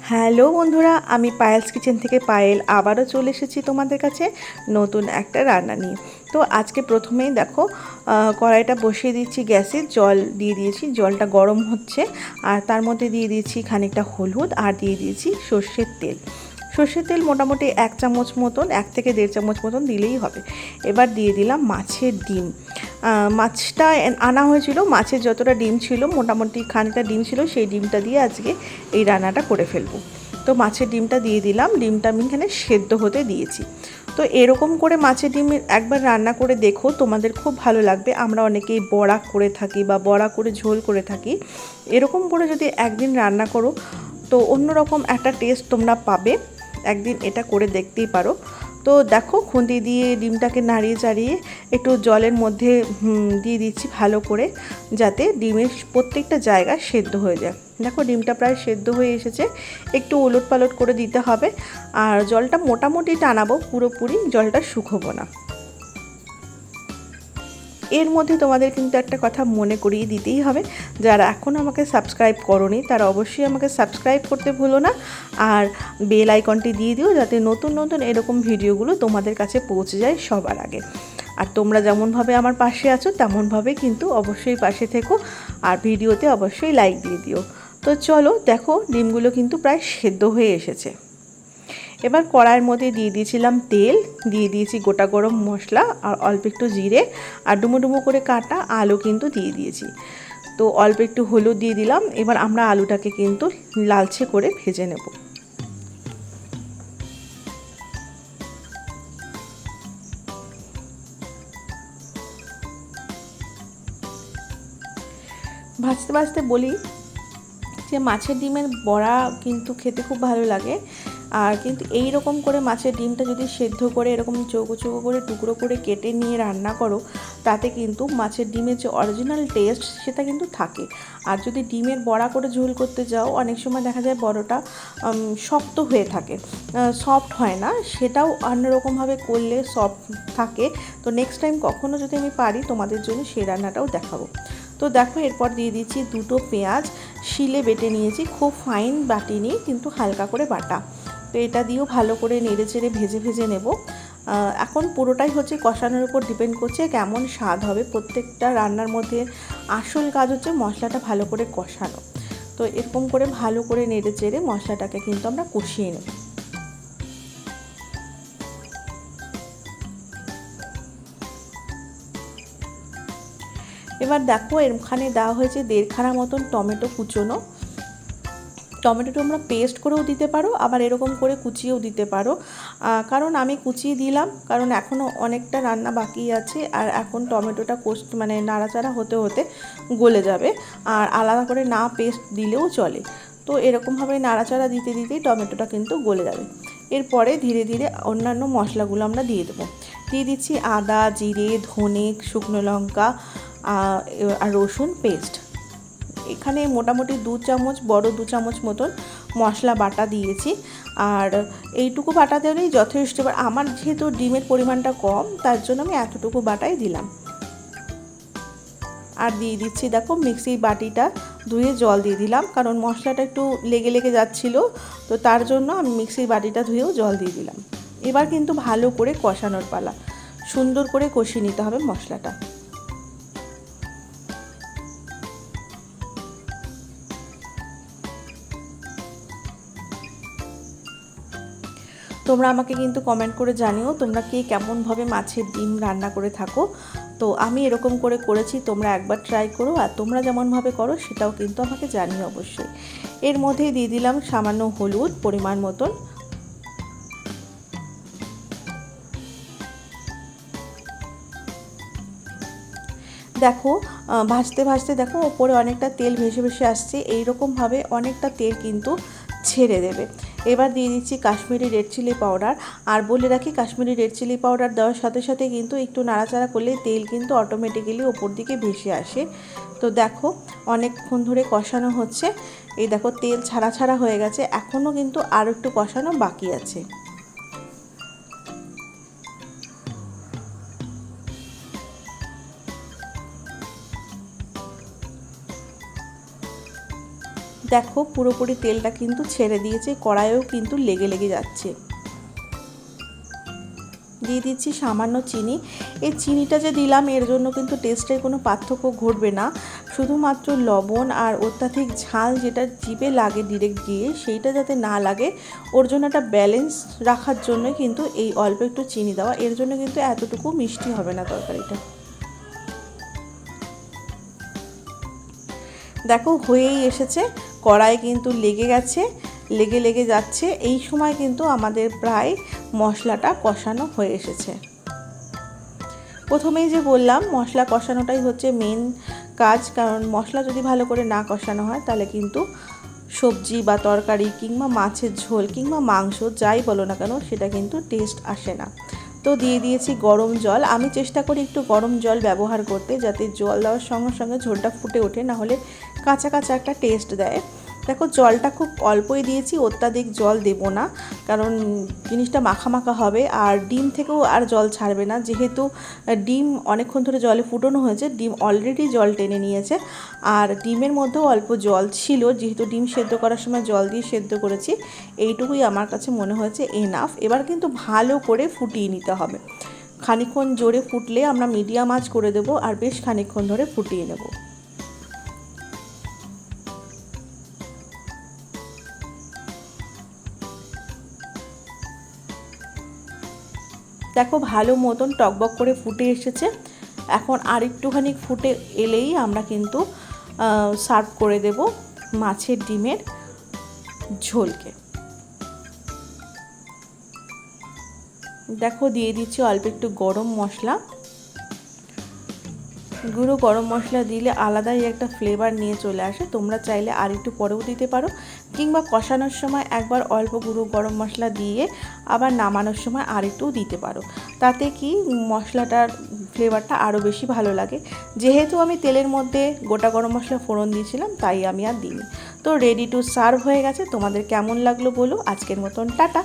Hello বন্ধুরা, আমি Payel's kitchen থেকে পায়েল আবারও চলে এসেছি তোমাদের কাছে নতুন একটা রান্না নিয়ে। তো আজকে প্রথমেই দেখো কড়াইটা বসিয়ে দিচ্ছি, গ্যাসে জল দিয়ে দিয়েছি, জলটা গরম হচ্ছে আর তার মধ্যে দিয়ে দিয়েছি খানিকটা হলুদ আর দিয়ে দিয়েছি সর্ষের তেল। সর্ষের তেল মোটামুটি 1 চামচ মতন, 1 থেকে 1.5 চামচ মতন দিলেই হবে। এবার দিয়ে দিলাম মাছের ডিম। মাছটা আনা হয়েছিল, মাছের যতটা ডিম ছিল মোটামুটি খানিকটা ডিম ছিল, সেই ডিমটা দিয়ে আজকে এই রান্নাটা করে ফেলবো। তো মাছের ডিমটা দিয়ে দিলাম, ডিমটা আমি এখানে সেদ্ধ হতে দিয়েছি। তো এরকম করে মাছের ডিম একবার রান্না করে দেখো, তোমাদের খুব ভালো লাগবে। আমরা অনেকেই বড়া করে থাকি বা বড়া করে ঝোল করে থাকি, এরকম করে যদি একদিন রান্না করো তো অন্যরকম একটা টেস্ট তোমরা পাবে। একদিন এটা করে দেখতেই পারো। তো দেখো খুন্তি দিয়ে ডিমটাকে নাড়িয়ে চাড়িয়ে একটু জলের মধ্যে দিয়ে দিচ্ছি ভালো করে, যাতে ডিমের প্রত্যেকটা জায়গা সেদ্ধ হয়ে যায়। দেখো ডিমটা প্রায় সেদ্ধ হয়ে এসেছে, একটু ওলট পালট করে দিতে হবে। আর জলটা মোটামুটি টানাবো, পুরোপুরি জলটা শুকোবো না। এর মধ্যে তোমাদের কিন্তু একটা কথা মনে করিয়ে দিতেই হবে, যারা এখনও আমাকে সাবস্ক্রাইব করোনি তারা অবশ্যই আমাকে সাবস্ক্রাইব করতে ভুলো না, আর বেল আইকনটি দিয়ে দিও যাতে নতুন নতুন এরকম ভিডিওগুলো তোমাদের কাছে পৌঁছে যায় সবার আগে। আর তোমরা যেমনভাবে আমার পাশে আছো তেমনভাবে কিন্তু অবশ্যই পাশে থেকো, আর ভিডিওতে অবশ্যই লাইক দিয়ে দিও। তো চলো দেখো ডিমগুলো কিন্তু প্রায় সেদ্ধ হয়ে এসেছে। এবার কড়াইয়ের মধ্যে দিয়ে দিয়েছিলাম তেল, দিয়ে দিয়েছি গোটা গরম মশলা আর অল্প একটু জিরে, আর ডুমো ডুমো করে কাটা আলু কিন্তু দিয়ে দিয়েছি। তো অল্প একটু হলুদ দিয়ে দিলাম। এবার আমরা আলুটাকে কিন্তু লালচে করে ভেজে নেব। ভাজতে ভাজতে বলি যে মাছের ডিমের বড়া কিন্তু খেতে খুব ভালো লাগে। আর কিন্তু এই রকম করে মাছের ডিমটা যদি সেদ্ধ করে এরকম চৌকো চৌকো করে টুকরো করে কেটে নিয়ে রান্না করো, তাতে কিন্তু মাছের ডিমের যে অরিজিনাল টেস্ট সেটা কিন্তু থাকে। আর যদি ডিমের বড়া করে ঝোল করতে যাও, অনেক সময় দেখা যায় বড়টা শক্ত হয়ে থাকে, সফট হয় না। সেটাও অন্যরকমভাবে করলে সফট থাকে। তো নেক্সট টাইম কখনও যদি আমি পারি তোমাদের জন্য সেই রান্নাটাও দেখাবো। তো দেখো এরপর দিয়ে দিচ্ছি 2টো পেঁয়াজ, শিলে বেটে নিয়েছি, খুব ফাইন বাটিনি কিন্তু হালকা করে বাটা। তো এটা দিয়েও ভালো করে নেড়ে চেড়ে ভেজে ভেজে নেব। এখন পুরোটাই হচ্ছে কষানোর উপর ডিপেন্ড করছে কেমন স্বাদ হবে। প্রত্যেকটা রান্নার মধ্যে আসল কাজ হচ্ছে মশলাটা ভালো করে কষানো। তো এরকম করে ভালো করে নেড়ে চেড়ে মশলাটাকে কিন্তু আমরা কষিয়ে নেব। এবার দেখো এখানে দেওয়া হয়েছে 1.5 মতন টমেটো কুচোনো। টমেটোটা তোমরা পেস্ট করেও দিতে পারো, আবার এরকম করে কুচিয়েও দিতে পারো। কারণ আমি কুচিয়ে দিলাম, কারণ এখনও অনেকটা রান্না বাকি আছে, আর এখন টমেটোটা মানে নাড়াচাড়া হতে হতে গলে যাবে। আর আলাদা করে না পেস্ট দিলেও চলে। তো এরকমভাবে নাড়াচাড়া দিতে দিতেই টমেটোটা কিন্তু গলে যাবে। এরপরে ধীরে ধীরে অন্যান্য মশলাগুলো আমরা দিয়ে দেবো। দিয়ে দিচ্ছি আদা, জিরে, ধনে, শুকনো লঙ্কা আর রসুন পেস্ট। এখানে মোটামুটি 2 চামচ, বড় 2 চামচ মতন মশলা বাটা দিয়েছি। আর এইটুকু বাটা দিলেই যথেষ্ট। এবার আমার যেহেতু ডিমের পরিমাণটা কম, তার জন্য আমি এতটুকু বাটাই দিলাম। আর দিয়ে দিচ্ছি দেখো মিক্সির বাটিটা ধুয়ে জল দিয়ে দিলাম, কারণ মশলাটা একটু লেগে লেগে যাচ্ছিলো। তো তার জন্য আমি মিক্সির বাটিটা ধুয়েও জল দিয়ে দিলাম। এবার কিন্তু ভালো করে কষানোর পালা, সুন্দর করে কষিয়ে নিতে হবে মশলাটা। তোমরা আমাকে কিন্তু কমেন্ট করে জানিও তোমরা কে কেমনভাবে মাছের ডিম রান্না করে থাকো। তো আমি এরকম করে করেছি, তোমরা একবার ট্রাই করো, আর তোমরা যেমনভাবে করো সেটাও কিন্তু আমাকে জানিও অবশ্যই। এর মধ্যেই দিয়ে দিলাম সামান্য হলুদ পরিমাণ মতন। দেখো ভাজতে ভাজতে দেখো ওপরে অনেকটা তেল ভেসে ভেসে আসছে, এইরকমভাবে অনেকটা তেল কিন্তু ছেড়ে দেবে। এবার দিয়ে দিচ্ছি কাশ্মীরি রেড চিলি পাউডার। আর বলে রাখি, কাশ্মীরি রেড চিলি পাউডার দেওয়ার সাথে সাথে কিন্তু একটু নাড়াচাড়া করলে তেল কিন্তু অটোমেটিক্যালি ওপর দিকে ভেসে আসে। তো দেখো অনেকক্ষণ ধরে কষানো হচ্ছে, এই দেখো তেল ছাড়া ছাড়া হয়ে গেছে, এখনও কিন্তু আরও একটু কষানো বাকি আছে। দেখো পুরোপুরি তেলটা কিন্তু ছেড়ে দিয়েছে, কড়াইও কিন্তু লেগে লেগে যাচ্ছে। দিয়ে দিচ্ছি সামান্য চিনি। এই চিনিটা যে দিলাম এর জন্য কিন্তু টেস্টের কোনো পার্থক্য ঘটবে না, শুধুমাত্র লবণ আর অত্যাধিক ঝাল যেটা জিভে লাগে ডিরেক্ট গিয়ে সেইটা যাতে না লাগে ওর জন্য একটা ব্যালেন্স রাখার জন্য কিন্তু এই অল্প একটু চিনি দেওয়া। এর জন্য কিন্তু এতটুকু মিষ্টি হবে না তরকারিটা। দেখো হয়েই এসেছে, কড়াই কিন্তু লেগে গেছে, লেগে লেগে যাচ্ছে। এই সময় কিন্তু আমাদের প্রায় মশলাটা কষানো হয়ে এসেছে। প্রথমেই যে বললাম মশলা কষানোটাই হচ্ছে মেন কাজ, কারণ মশলা যদি ভালো করে না কষানো হয় তাহলে কিন্তু সবজি বা তরকারি কিংবা মাছের ঝোল কিংবা মাংস যাই বলো না কেন সেটা কিন্তু টেস্ট আসে না। তো দিয়ে দিয়েছি গরম জল। আমি চেষ্টা করি একটু গরম জল ব্যবহার করতে, যাতে জল দেওয়ার সঙ্গে সঙ্গে ঝোলটা ফুটে ওঠে, নাহলে কাঁচা কাঁচা একটা টেস্ট দেয়। দেখো জলটা খুব অল্পই দিয়েছি, অত্যাধিক জল দেব না, কারণ জিনিসটা মাখা মাখা হবে। আর ডিম থেকেও আর জল ছাড়বে না, যেহেতু ডিম অনেকক্ষণ ধরে জলে ফুটানো হয়েছে, ডিম অলরেডি জল টেনে নিয়েছে। আর ডিমের মধ্যেও অল্প জল ছিল, যেহেতু ডিম সেদ্ধ করার সময় জল দিয়ে সেদ্ধ করেছি। এইটুকুই আমার কাছে মনে হয়েছে এনাফ। এবার কিন্তু ভালো করে ফুটিয়ে নিতে হবে। খানিকক্ষণ জোরে ফুটলে আমরা মিডিয়াম আঁচ করে দেবো আর বেশ খানিকক্ষণ ধরে ফুটিয়ে নেব। দেখো ভালো মতন টকবক করে ফুটে এসেছে। এখন আর একটুখানি ফুটে এলেই আমরা কিন্তু সার্ভ করে দেব মাছের ডিমের ঝোলকে। দেখো দিয়ে দিচ্ছি অল্প একটু গরম মশলা। গুঁড়ো গরম মশলা দিলে আলাদাই একটা ফ্লেভার নিয়ে চলে আসে। তোমরা চাইলে আর একটু পরেও দিতে পারো, কিংবা কষানোর সময় একবার অল্প গুঁড়ো গরম মশলা দিয়ে আবার নামানোর সময় আর একটু দিতে পারো। তাতে কি মশলাটার ফ্লেভারটা আরও বেশি ভালো লাগে। যেহেতু আমি তেলের মধ্যে গোটা গরম মশলা ফোড়ন দিয়েছিলাম তাই আমি আর দিইনি। তো রেডি টু সার্ভ হয়ে গেছে। তোমাদের কেমন লাগলো বলো। আজকের মতন টাটা।